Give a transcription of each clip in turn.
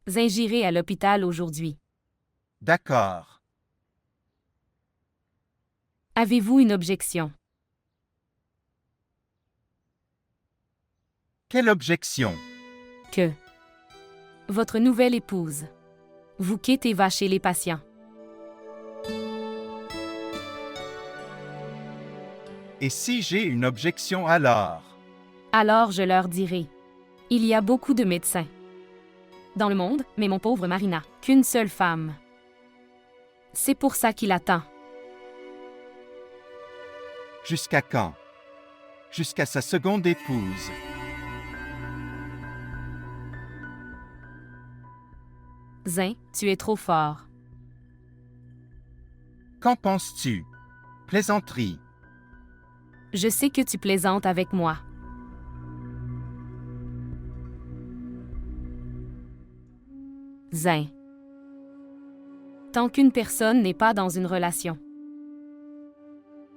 Zin, j'irai à l'hôpital aujourd'hui. D'accord. Avez-vous une objection? Quelle objection? Que votre nouvelle épouse vous quitte et va chez les patients. Et si j'ai une objection alors? Alors je leur dirai. Il y a beaucoup de médecins dans le monde, mais mon pauvre mari n'a qu'une seule femme. C'est pour ça qu'il attend. Jusqu'à quand? Jusqu'à sa seconde épouse. Zin, tu es trop fort. Qu'en penses-tu? Plaisanterie. Je sais que tu plaisantes avec moi. Zin. Tant qu'une personne n'est pas dans une relation,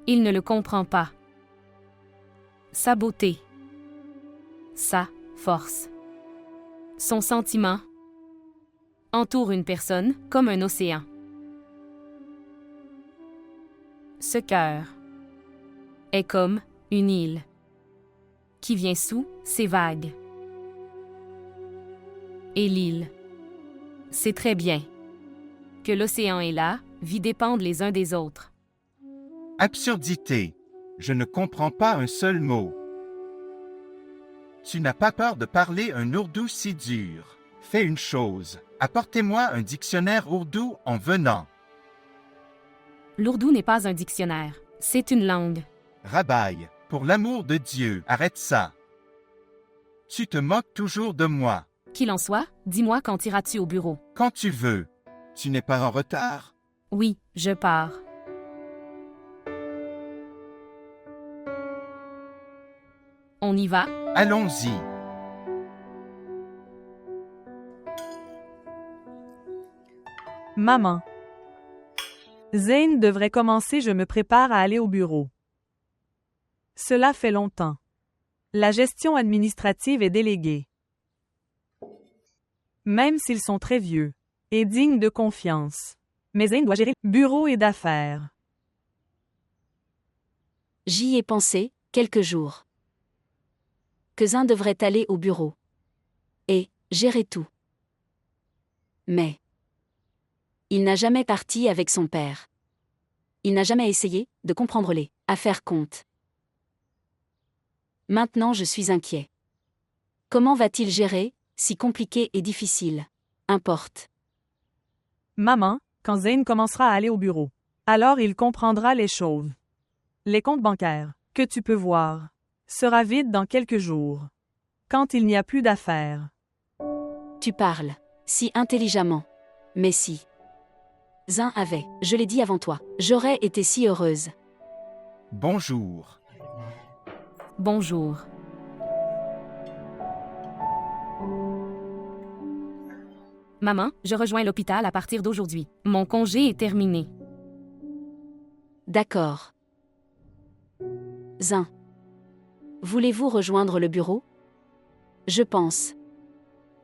il ne le comprend pas. Sa beauté, sa force, son sentiment entoure une personne comme un océan. Ce cœur est comme une île qui vient sous ses vagues. Et l'île sait très bien que l'océan et la vie dépendent les uns des autres. Absurdité. Je ne comprends pas un seul mot. Tu n'as pas peur de parler un ourdou si dur. Fais une chose. Apportez-moi un dictionnaire ourdou en venant. L'ourdou n'est pas un dictionnaire, c'est une langue. Rabaille, pour l'amour de Dieu, arrête ça. Tu te moques toujours de moi. Qu'il en soit, dis-moi quand iras-tu au bureau? Quand tu veux. Tu n'es pas en retard? Oui, je pars. On y va? Allons-y. Maman. Zane devrait commencer, je me prépare à aller au bureau. Cela fait longtemps. La gestion administrative est déléguée. Même s'ils sont très vieux et dignes de confiance. Mais Zane doit gérer bureau et d'affaires. J'y ai pensé, quelques jours. Que Zin devrait aller au bureau. Et gérer tout. Mais il n'a jamais parti avec son père. Il n'a jamais essayé de comprendre les affaires comptes. Maintenant je suis inquiet. Comment va-t-il gérer, si compliqué et difficile? Importe. Maman, quand Zane commencera à aller au bureau, alors il comprendra les choses. Les comptes bancaires, que tu peux voir, sera vide dans quelques jours. Quand il n'y a plus d'affaires. Tu parles si intelligemment. Mais si Zin avait, je l'ai dit avant toi, j'aurais été si heureuse. Bonjour. Bonjour. Maman, je rejoins l'hôpital à partir d'aujourd'hui. Mon congé est terminé. D'accord. Zin. Voulez-vous rejoindre le bureau? Je pense.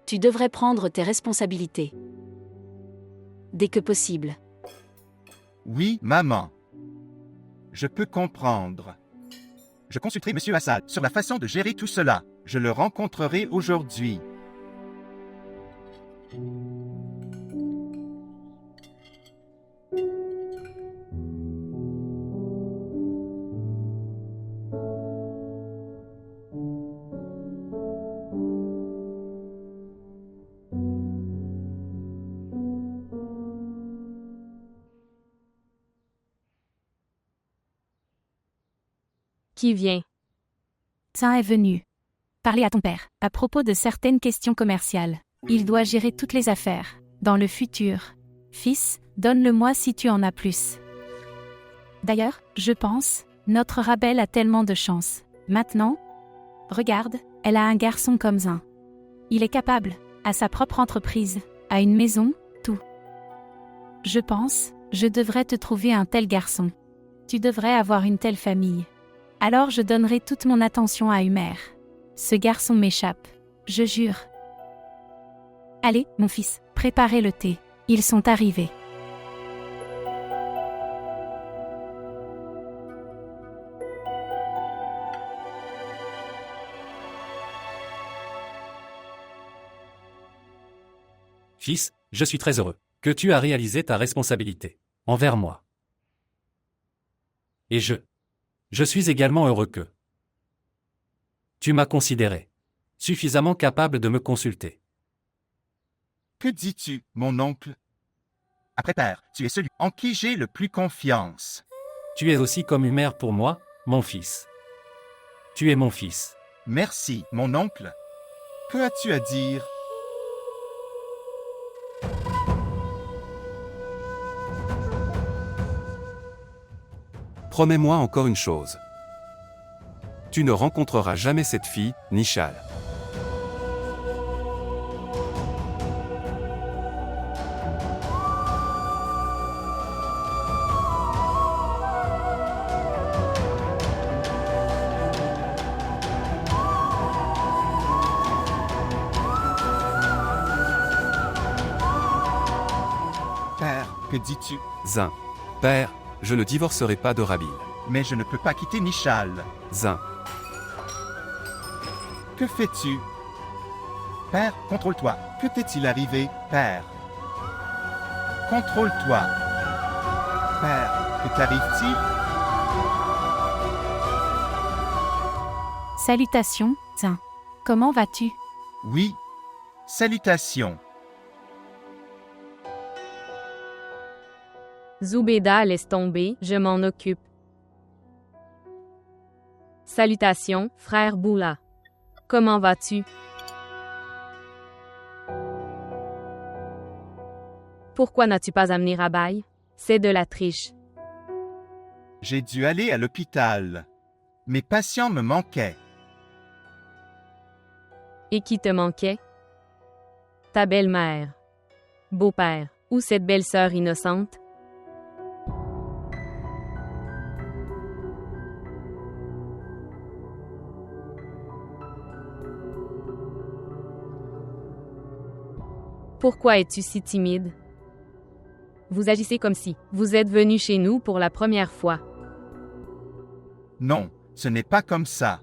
Tu devrais prendre tes responsabilités. Dès que possible. Oui, maman. Je peux comprendre. Je consulterai M. Assad sur la façon de gérer tout cela. Je le rencontrerai aujourd'hui. Qui vient? Zin est venu. Parler à ton père, à propos de certaines questions commerciales. Il doit gérer toutes les affaires, dans le futur. Fils, donne-le-moi si tu en as plus. D'ailleurs, je pense, notre Rabel a tellement de chance. Maintenant, regarde, elle a un garçon comme Zin. Il est capable, à sa propre entreprise, à une maison, tout. Je pense, je devrais te trouver un tel garçon. Tu devrais avoir une telle famille. Alors je donnerai toute mon attention à Humer. Ce garçon m'échappe, je jure. Allez, mon fils, préparez le thé. Ils sont arrivés. Fils, je suis très heureux que tu as réalisé ta responsabilité envers moi. Et je suis également heureux que tu m'as considéré suffisamment capable de me consulter. Que dis-tu, mon oncle? Après père, tu es celui en qui j'ai le plus confiance. Tu es aussi comme une mère pour moi, mon fils. Tu es mon fils. Merci, mon oncle. Que as-tu à dire? Promets-moi encore une chose. Tu ne rencontreras jamais cette fille, Nishal. Père, que dis-tu? Zin. Père, je ne divorcerai pas de Rabil. Mais je ne peux pas quitter Nishal. Zin. Que fais-tu? Père, contrôle-toi. Que t'est-il arrivé, Père? Contrôle-toi. Père, que t'arrive-t-il? Salutations, Zin. Comment vas-tu? Oui. Salutations. Zoubeda, laisse tomber, je m'en occupe. Salutations, frère Boula. Comment vas-tu? Pourquoi n'as-tu pas amené Rabaï? C'est de la triche. J'ai dû aller à l'hôpital. Mes patients me manquaient. Et qui te manquait? Ta belle-mère. Beau-père. Ou cette belle-sœur innocente? Pourquoi es-tu si timide? Vous agissez comme si vous êtes venu chez nous pour la première fois. Non, ce n'est pas comme ça.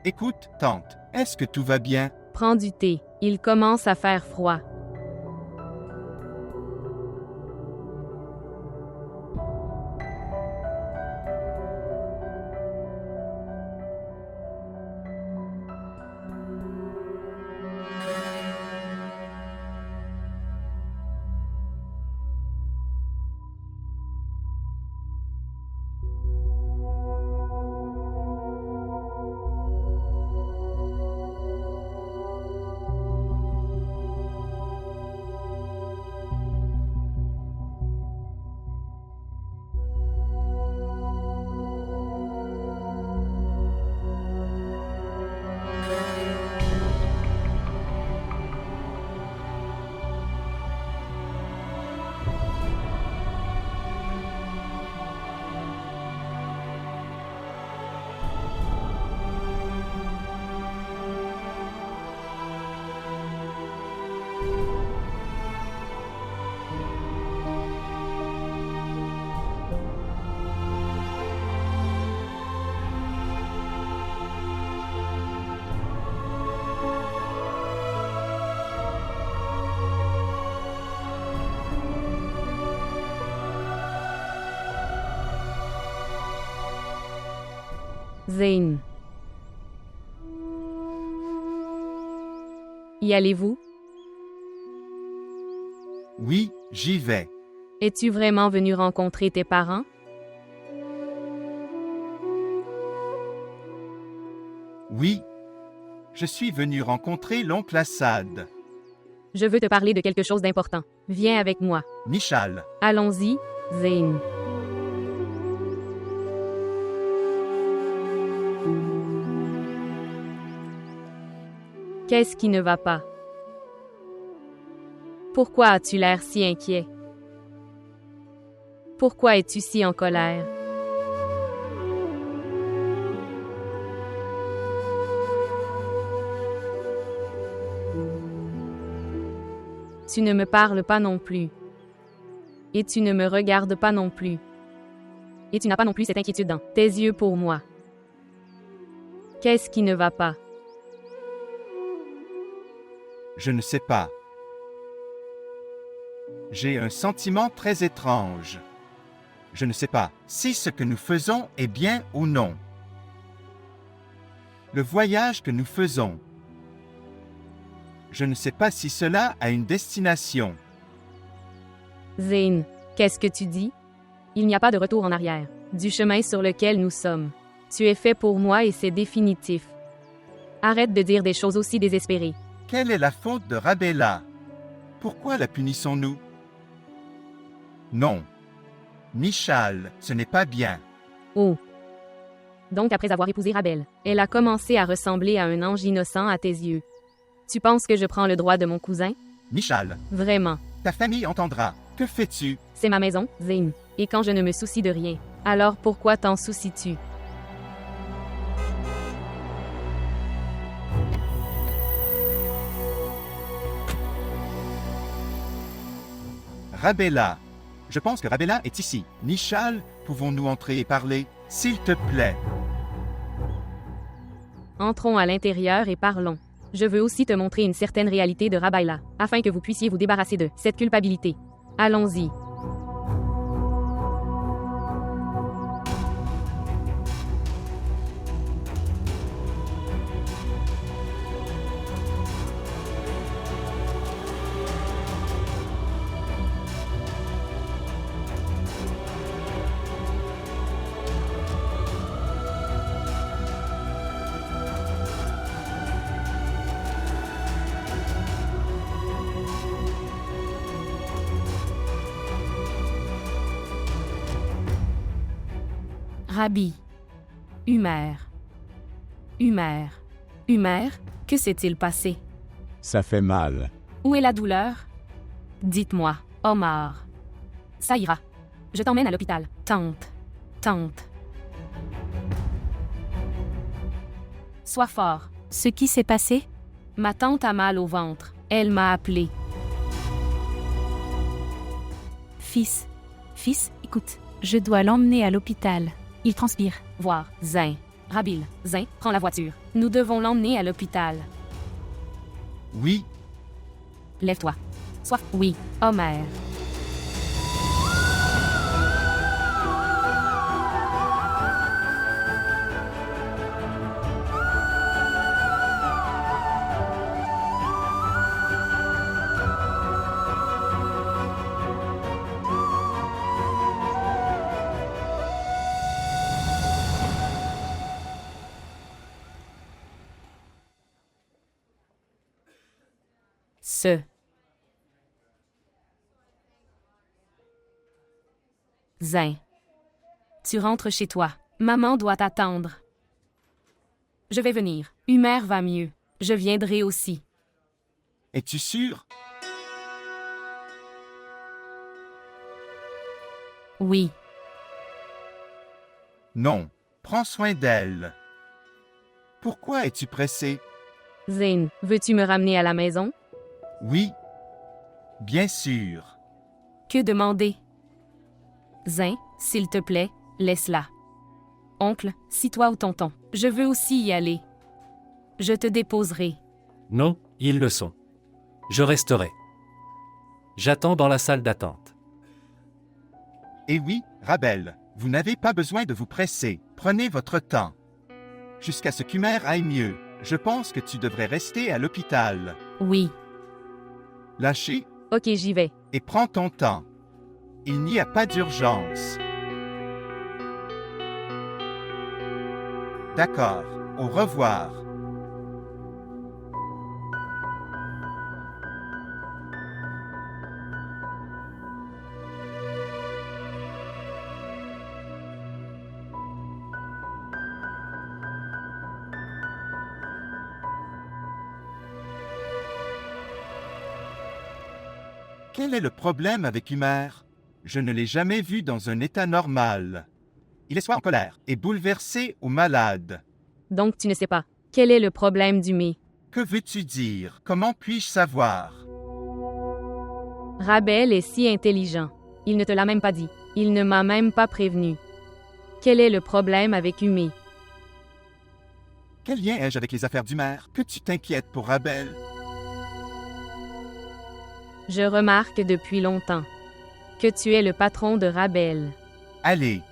Écoute, tante, est-ce que tout va bien? Prends du thé, il commence à faire froid. Zayn. Y allez-vous? Oui, j'y vais. Es-tu vraiment venu rencontrer tes parents? Oui. Je suis venu rencontrer l'oncle Assad. Je veux te parler de quelque chose d'important. Viens avec moi. Nishal. Allons-y, Zayn. Qu'est-ce qui ne va pas? Pourquoi as-tu l'air si inquiet? Pourquoi es-tu si en colère? Tu ne me parles pas non plus. Et tu ne me regardes pas non plus. Et tu n'as pas non plus cette inquiétude dans tes yeux pour moi. Qu'est-ce qui ne va pas? Je ne sais pas. J'ai un sentiment très étrange. Je ne sais pas si ce que nous faisons est bien ou non. Le voyage que nous faisons. Je ne sais pas si cela a une destination. Zane, qu'est-ce que tu dis? Il n'y a pas de retour en arrière, du chemin sur lequel nous sommes. Tu es fait pour moi et c'est définitif. Arrête de dire des choses aussi désespérées. Quelle est la faute de Rabella? Pourquoi la punissons-nous? Non. Michal, ce n'est pas bien. Oh. Donc après avoir épousé Rabel, elle a commencé à ressembler à un ange innocent à tes yeux. Tu penses que je prends le droit de mon cousin? Michal, Vraiment. ta famille entendra. Que fais-tu? C'est ma maison, Zane. Et quand je ne me soucie de rien, alors pourquoi t'en soucies-tu? Rabella. Je pense que Rabella est ici. Michal, pouvons-nous entrer et parler? S'il te plaît. Entrons à l'intérieur et parlons. Je veux aussi te montrer une certaine réalité de Rabaila, afin que vous puissiez vous débarrasser de cette culpabilité. Allons-y. Rabbi. Humer. Humer, que s'est-il passé? Ça fait mal. Où est la douleur? Dites-moi, Omar. Ça ira. Je t'emmène à l'hôpital. Tante. Sois fort. Ce qui s'est passé? Ma tante a mal au ventre. Elle m'a appelé. Fils, écoute. Je dois l'emmener à l'hôpital. Il transpire. Voir. Zin. Rabil. Zin, prends la voiture. Nous devons l'emmener à l'hôpital. Oui, Lève-toi. Oui, Homer. Zin. Tu rentres chez toi. Maman doit t'attendre. Je vais venir. Humer va mieux. Je viendrai aussi. es-tu sûr? Oui. Non, prends soin d'elle. Pourquoi es-tu pressé? Zane, veux-tu me ramener à la maison? Oui, bien sûr. Que demander? Zin, s'il te plaît, laisse-la. Oncle, si-toi ou tonton. Je veux aussi y aller. Je te déposerai. Non, ils le sont. Je resterai. J'attends dans la salle d'attente. Et oui, Rabel, vous n'avez pas besoin de vous presser. Prenez votre temps. Jusqu'à ce qu'Humer aille mieux, je pense que tu devrais rester à l'hôpital. Oui. Lâchez Ok, j'y vais. et prends ton temps. Il n'y a pas d'urgence. D'accord, au revoir. Quel est le problème avec Humer? Je ne l'ai jamais vu dans un état normal. Il est soit en colère et bouleversé ou malade. Donc tu ne sais pas. Quel est le problème du mai? Que veux-tu dire? Comment puis-je savoir? Rabel est si intelligent. Il ne te l'a même pas dit. Il ne m'a même pas prévenu. Quel est le problème avec Humé? Quel lien ai-je avec les affaires du maire? Que tu t'inquiètes pour Rabel? Je remarque depuis longtemps que tu es le patron de Rabel. Allez,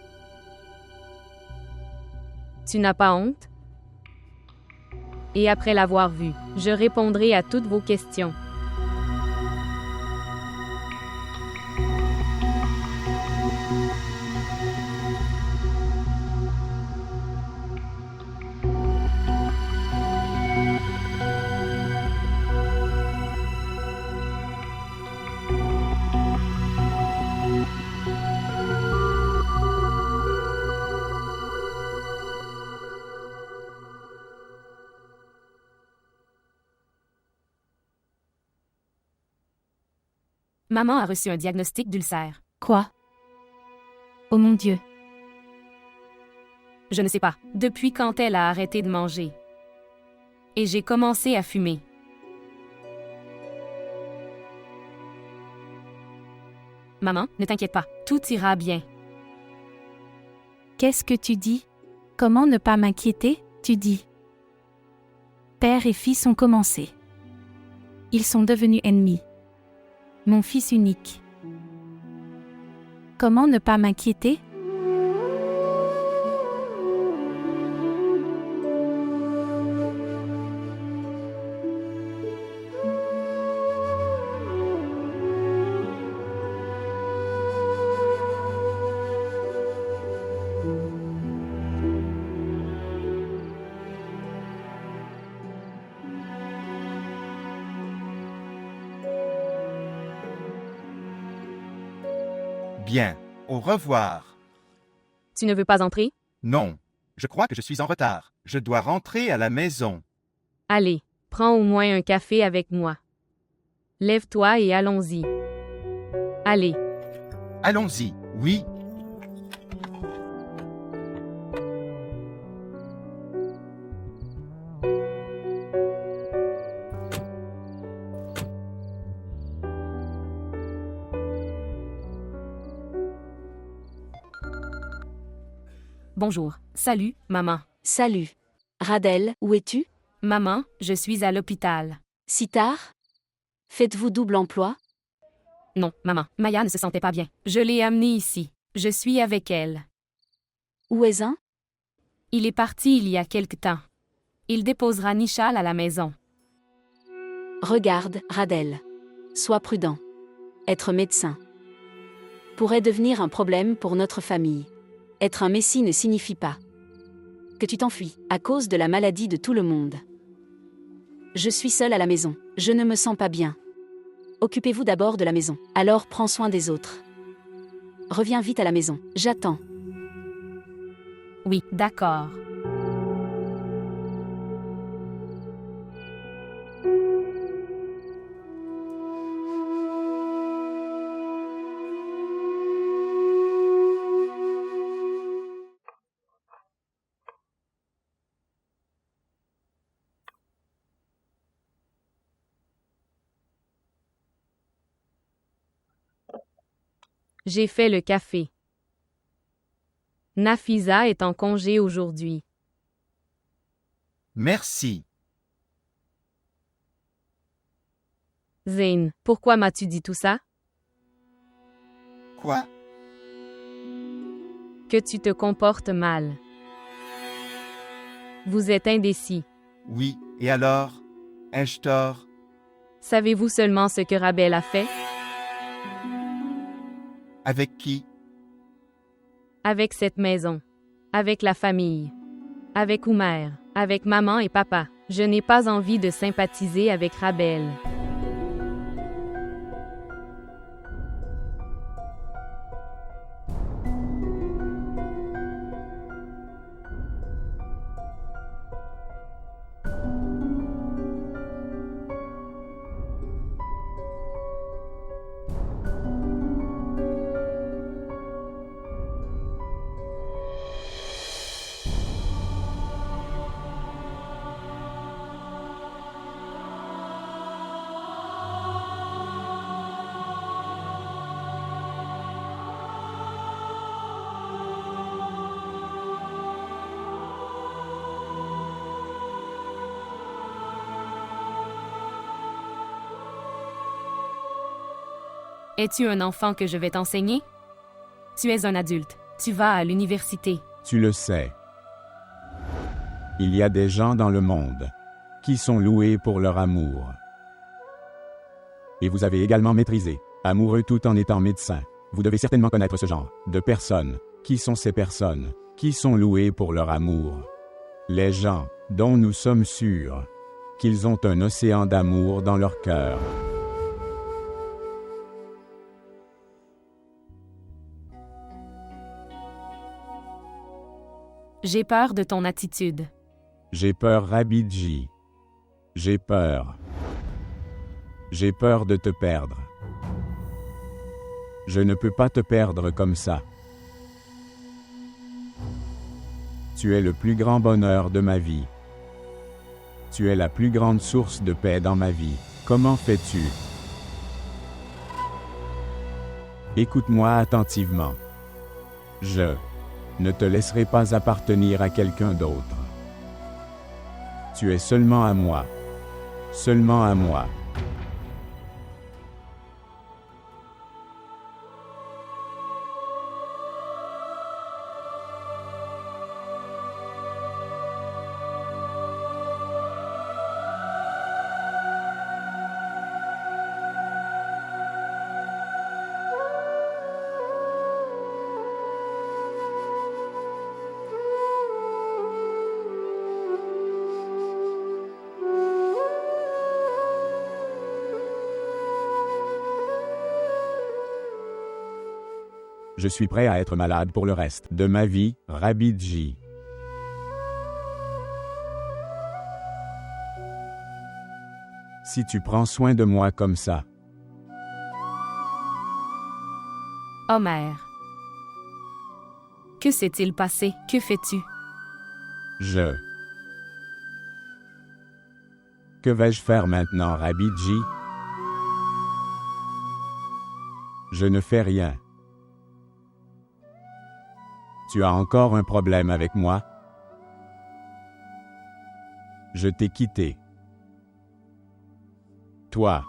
Tu n'as pas honte? Et après l'avoir vu, je répondrai à toutes vos questions. Maman a reçu un diagnostic d'ulcère. Quoi? Oh mon Dieu. Je ne sais pas, depuis quand elle a arrêté de manger. Et j'ai commencé à fumer. Maman, ne t'inquiète pas, tout ira bien. Qu'est-ce que tu dis? Comment ne pas m'inquiéter, tu dis? Père et fils ont commencé. Ils sont devenus ennemis. Mon fils unique. Comment ne pas m'inquiéter? bien. Au revoir. Tu ne veux pas entrer? Non. Je crois que je suis en retard. Je dois rentrer à la maison. Allez, prends au moins un café avec moi. Lève-toi et allons-y. Allez. Allons-y, oui. Bonjour. Salut, maman. Salut. Radel, où es-tu? Maman, je suis à l'hôpital. Si tard? Faites-vous double emploi? Non, maman, Maya ne se sentait pas bien. Je l'ai amenée ici. Je suis avec elle. Où est un? Il est parti il y a quelque temps. Il déposera Nishal à la maison. Regarde, Radel. Sois prudent. Être médecin pourrait devenir un problème pour notre famille. Être un messie ne signifie pas que tu t'enfuis à cause de la maladie de tout le monde. Je suis seule à la maison. Je ne me sens pas bien. Occupez-vous d'abord de la maison. Alors prends soin des autres. Reviens vite à la maison. J'attends. Oui, d'accord. J'ai fait le café. Nafisa est en congé aujourd'hui. Merci. Zayn, pourquoi m'as-tu dit tout ça? Quoi? Que tu te comportes mal. Vous êtes indécis. Oui, et alors? Ai-je tort? Savez-vous seulement ce que Rabel a fait? Avec qui? Avec cette maison. Avec la famille. Avec Oumer. Avec maman et papa. Je n'ai pas envie de sympathiser avec Rabel. Es-tu un enfant que je vais t'enseigner? Tu es un adulte. Tu vas à l'université. Tu le sais. Il y a des gens dans le monde qui sont loués pour leur amour. Et vous avez également maîtrisé, amoureux tout en étant médecin. Vous devez certainement connaître ce genre de personnes. Qui sont ces personnes qui sont louées pour leur amour? Les gens dont nous sommes sûrs qu'ils ont un océan d'amour dans leur cœur. J'ai peur de ton attitude. J'ai peur, Rabidji. J'ai peur. J'ai peur de te perdre. Je ne peux pas te perdre comme ça. Tu es le plus grand bonheur de ma vie. Tu es la plus grande source de paix dans ma vie. Comment fais-tu? Écoute-moi attentivement. Je ne te laisserai pas appartenir à quelqu'un d'autre. Tu es seulement à moi. Seulement à moi. Je suis prêt à être malade pour le reste de ma vie, Rabidji. Si tu prends soin de moi comme ça. Homer. Que s'est-il passé? Que fais-tu? Que vais-je faire maintenant, Rabidji? Je ne fais rien. Tu as encore un problème avec moi? Je t'ai quitté. Toi.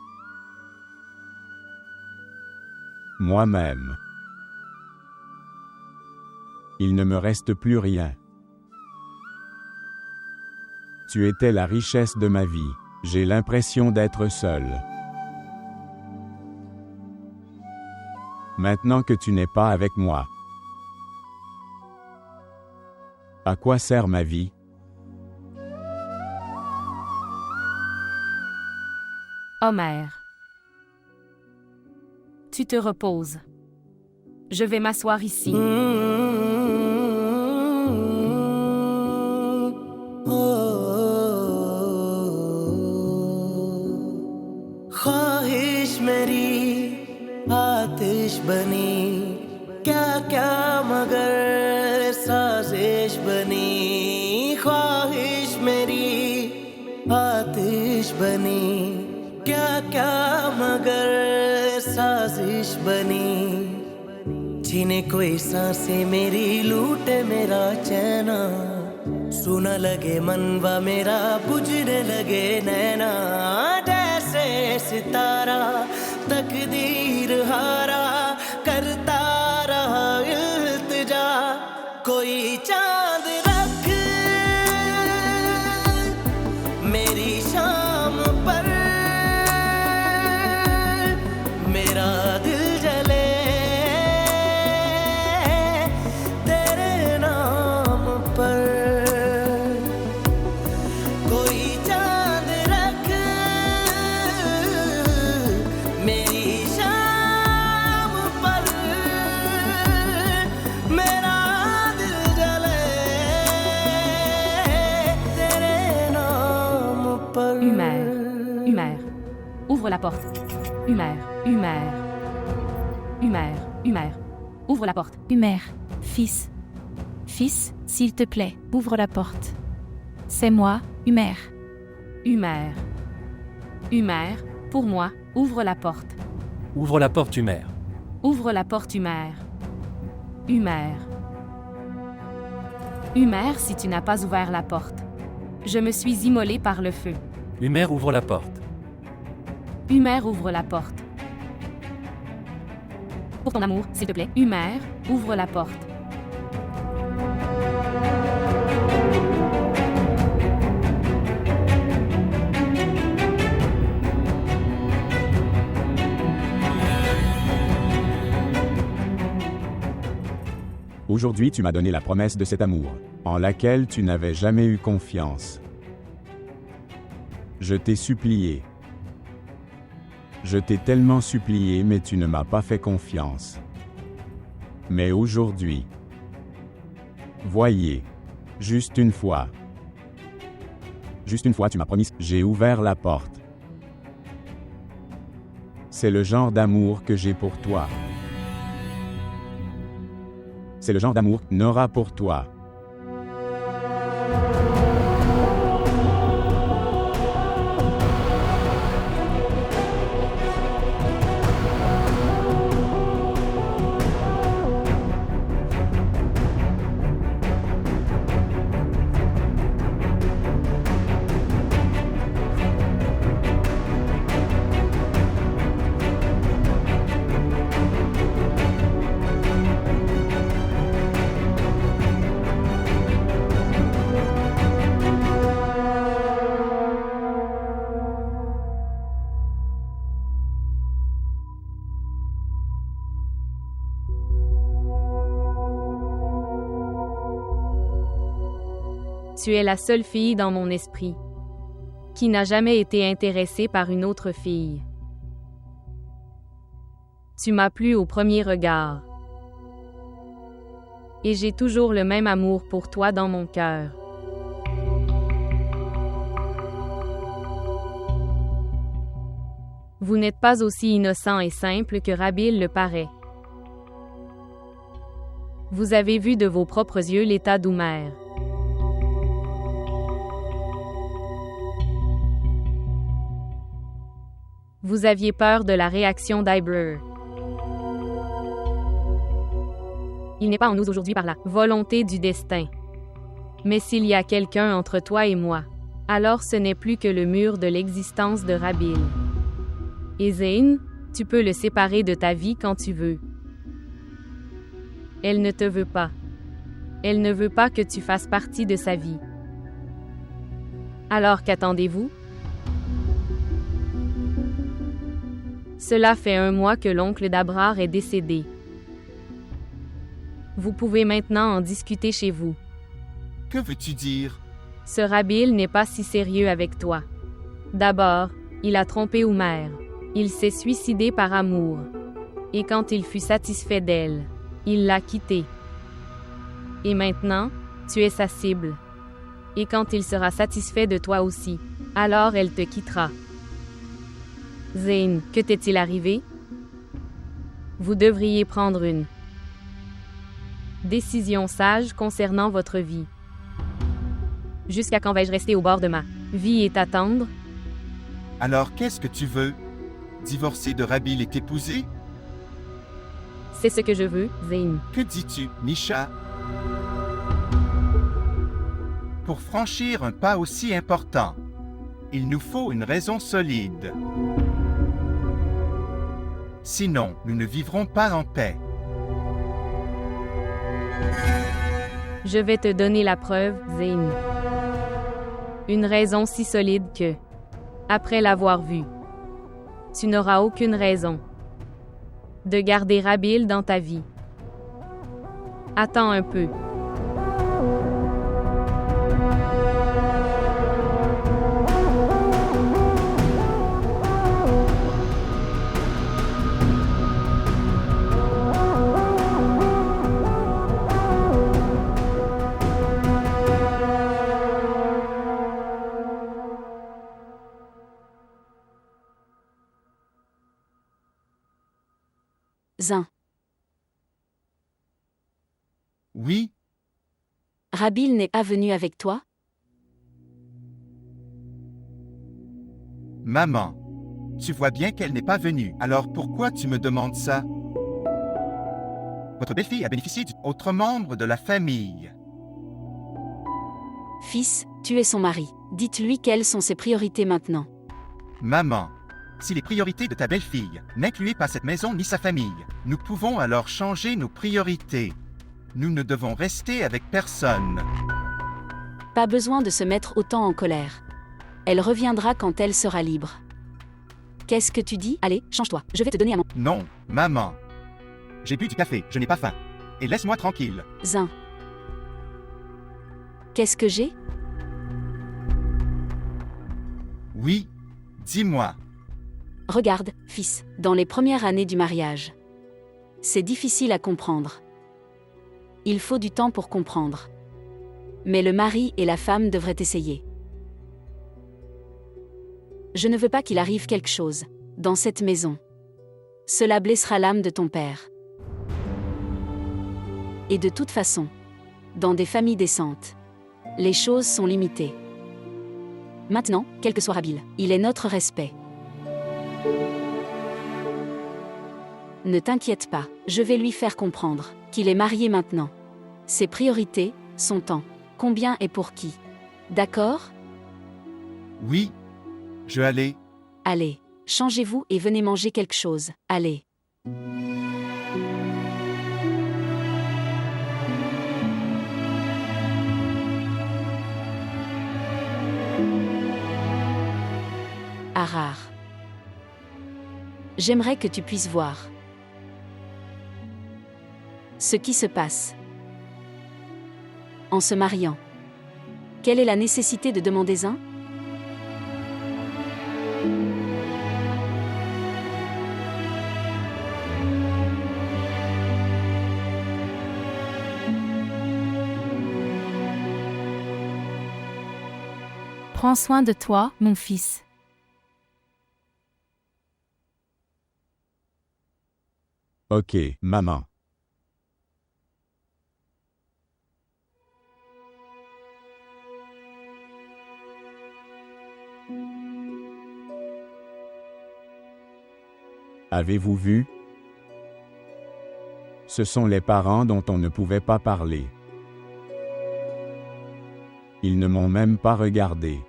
Moi-même. Il ne me reste plus rien. Tu étais la richesse de ma vie. J'ai l'impression d'être seul. Maintenant que tu n'es pas avec moi, à quoi sert ma vie? Homer. Tu te reposes. Je vais m'asseoir ici. ख्वाहिश मेरी आतिश बनी क्या क्या मगर साजिश बनी ख्वाहिश मेरी आतिश बनी क्या क्या मगर साजिश बनी छीने कोई सांसें मेरी लूटे मेरा चैना सुना लगे मनवा मेरा बुझने लगे नैना जैसे सितारा तकदीर हारा करता रहा इल्तिजा कोई चांद रख मेरी शाम पर मेरा दिल जले तेरे नाम पर कोई चांद रख मेरी शाम पर मेरा दिल जले तेरे नाम पर Humer. Humer. Ouvre la porte. Humer. Humer. Humer. Humer. Ouvre la porte. Humer, fils. Fils, s'il te plaît, ouvre la porte. C'est moi, Humer. Humer. Humer. Pour moi, ouvre la porte. Ouvre la porte, Humer. Ouvre la porte, Humer. Humer. Humer, si tu n'as pas ouvert la porte. Je me suis immolé par le feu. Humer, ouvre la porte. Humer ouvre la porte. Pour ton amour, s'il te plaît. Humer, ouvre la porte. Aujourd'hui tu m'as donné la promesse de cet amour, en laquelle tu n'avais jamais eu confiance. Je t'ai supplié. Je t'ai tellement supplié, mais tu ne m'as pas fait confiance. Mais aujourd'hui, voyez, juste une fois tu m'as promis, j'ai ouvert la porte. C'est le genre d'amour que j'ai pour toi. C'est le genre d'amour que Nora pour toi. Tu es la seule fille dans mon esprit qui n'a jamais été intéressée par une autre fille. Tu m'as plu au premier regard. Et j'ai toujours le même amour pour toi dans mon cœur. Vous n'êtes pas aussi innocent et simple que Rabil le paraît. Vous avez vu de vos propres yeux l'état d'Humer. Vous aviez peur de la réaction d'Iber. Il n'est pas en nous aujourd'hui par la volonté du destin. Mais s'il y a quelqu'un entre toi et moi, alors ce n'est plus que le mur de l'existence de Rabil. Et Zayn, tu peux le séparer de ta vie quand tu veux. Elle ne te veut pas. Elle ne veut pas que tu fasses partie de sa vie. Alors qu'attendez-vous? Cela fait 1 mois que l'oncle d'Abrar est décédé. Vous pouvez maintenant en discuter chez vous. Que veux-tu dire? Ce Rabil n'est pas si sérieux avec toi. D'abord, il a trompé Humer. Il s'est suicidé par amour. Et quand il fut satisfait d'elle, il l'a quittée. Et maintenant, tu es sa cible. Et quand il sera satisfait de toi aussi, alors elle te quittera. Zayn, que t'est-il arrivé? Vous devriez prendre une décision sage concernant votre vie. Jusqu'à quand vais-je rester au bord de ma vie et t'attendre? Alors qu'est-ce que tu veux? Divorcer de Rabil et t'épouser? C'est ce que je veux, Zayn. Que dis-tu, Nisha? Pour franchir un pas aussi important, il nous faut une raison solide. Sinon, nous ne vivrons pas en paix. Je vais te donner la preuve, Zayn. Une raison si solide que, après l'avoir vue, tu n'auras aucune raison de garder Rabil dans ta vie. Attends un peu. Zayn. Oui, Rabil n'est pas venu avec toi? maman. Tu vois bien qu'elle n'est pas venue. Alors pourquoi tu me demandes ça? Votre belle-fille a bénéficié d'autres membres de la famille. Fils, tu es son mari. Dites-lui quelles sont ses priorités maintenant. Maman, Si les priorités de ta belle-fille n'incluaient pas cette maison ni sa famille, nous pouvons alors changer nos priorités. Nous ne devons rester avec personne. Pas besoin de se mettre autant en colère. Elle reviendra quand elle sera libre. Qu'est-ce que tu dis? Allez, change-toi, je vais te donner un manger. Non, maman. J'ai bu du café, je n'ai pas faim. Et laisse-moi tranquille. Zin. Qu'est-ce que j'ai? Oui, dis-moi. Regarde, fils, dans les premières années du mariage. C'est difficile à comprendre. Il faut du temps pour comprendre. Mais le mari et la femme devraient essayer. Je ne veux pas qu'il arrive quelque chose, dans cette maison. Cela blessera l'âme de ton père. Et de toute façon, dans des familles décentes, les choses sont limitées. Maintenant, quel que soit Rabil, il est notre respect. Ne t'inquiète pas, je vais lui faire comprendre qu'il est marié maintenant. Ses priorités, son temps, combien et pour qui. D'accord? Oui, je allais. Allez, changez-vous et venez manger quelque chose. Allez. Harar. J'aimerais que tu puisses voir ce qui se passe en se mariant. Quelle est la nécessité de demander un? Prends soin de toi, mon fils. Ok, maman. Avez-vous vu? Ce sont les parents dont on ne pouvait pas parler. Ils ne m'ont même pas regardé.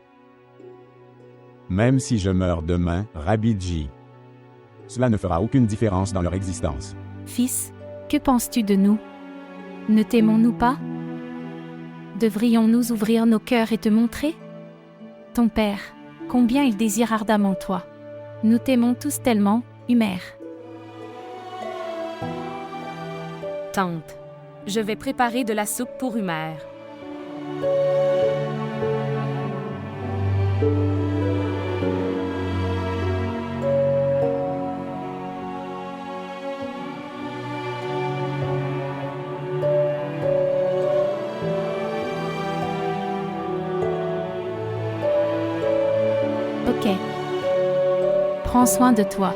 Même si je meurs demain, Rabidji, cela ne fera aucune différence dans leur existence. Fils, que penses-tu de nous? Ne t'aimons-nous pas? Devrions-nous ouvrir nos cœurs et te montrer? Ton père, combien il désire ardemment toi. Nous t'aimons tous tellement, Humer. Tante, je vais préparer de la soupe pour Humer. Ok. Prends soin de toi.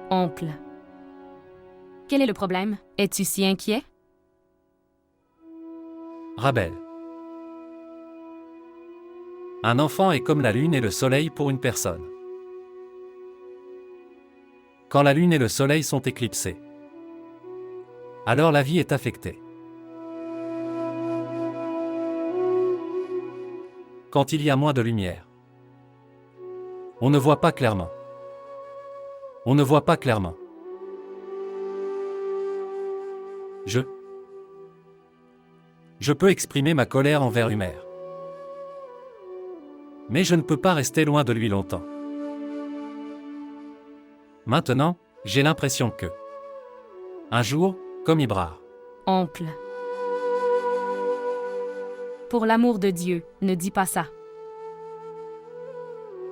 Oncle. Quel est le problème? Es-tu si inquiet? Rabel. Un enfant est comme la lune et le soleil pour une personne. Quand la lune et le soleil sont éclipsés, alors la vie est affectée. Quand il y a moins de lumière, on ne voit pas clairement. On ne voit pas clairement. Je peux exprimer ma colère envers Humer. Mais je ne peux pas rester loin de lui longtemps. Maintenant, j'ai l'impression que, un jour, comme Ibrar. Oncle. Pour l'amour de Dieu, ne dis pas ça.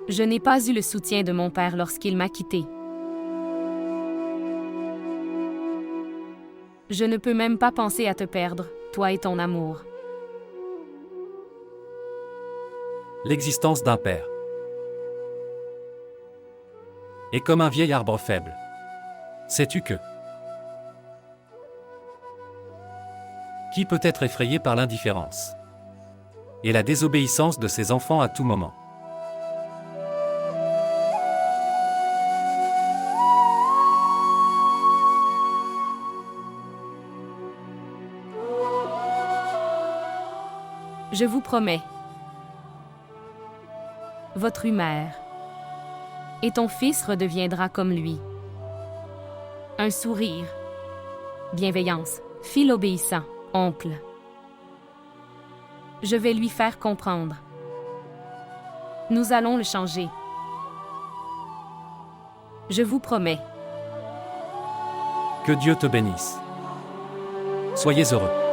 Je n'ai pas eu le soutien de mon père lorsqu'il m'a quitté. Je ne peux même pas penser à te perdre, toi et ton amour. L'existence d'un père est comme un vieil arbre faible. Sais-tu que qui peut être effrayé par l'indifférence et la désobéissance de ses enfants à tout moment? Je vous promets, votre mère et ton fils redeviendra comme lui. Un sourire, bienveillance, fil obéissant, oncle. Je vais lui faire comprendre. Nous allons le changer. Je vous promets. Que Dieu te bénisse. Soyez heureux.